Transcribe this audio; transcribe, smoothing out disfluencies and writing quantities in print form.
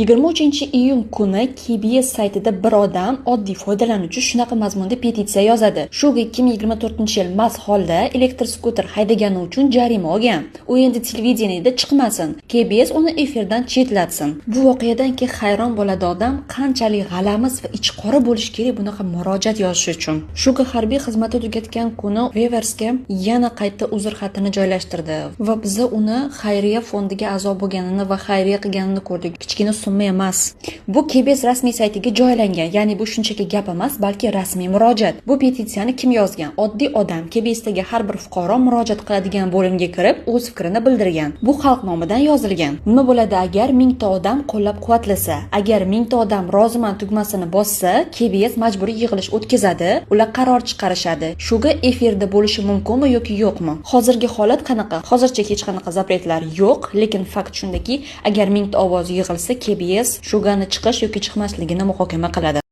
23-iyun kuni KBS saytida bir odam oddiy foydalanuvchi shunaqa mazmunda petitsiya yozadi. Shu 2024-yil mast holda elektr skuter haydagani uchun jarima olgan. U endi televideniyada chiqmasin. KBS uni efirdan chetlatsin. Bu voqeadan keyin hayron bo'ladi odam, qanchalik g'alamis va ichi qora bo'lish kerak bunaqa murojaat yozish uchun. Shuga harbiy xizmati tugatgan kuni Wevers'ga yana qayta uzr xatini joylashtirdi va biz uni xayriya fondiga a'zo bo'lganini va xayriya qilganini ko'rdik. Kichkina summa emas. Bu KBS rasmiy saytiga joylangan, ya'ni bu shunchaki gap emas, balki rasmiy murojaat. Bu petitsiyani kim yozgan? Oddiy odam KBSdagi har bir fuqaro murojaat qiladigan bo'limga kirib, o'z fikrini bildirgan. Bu xalq nomidan yozilgan. Nima bo'ladi agar 1000 ta odam qo'llab-quvvatlasa? Agar 1000 ta odam roziman tugmasini bossa, KBS majburiy yig'ilish o'tkazadi, ular qaror chiqarishadi. Shuga efirda bo'lishi mumkinmi yoki yo'qmi? Hozirgi holat qanaqa? Hozircha hech qanaqa zapretlar yo'q, lekin fakt shundaki, agar 1000 ta ovoz yig'ilsa, KBS shugani chiqish yoki chiqmasligini muhokama qiladi.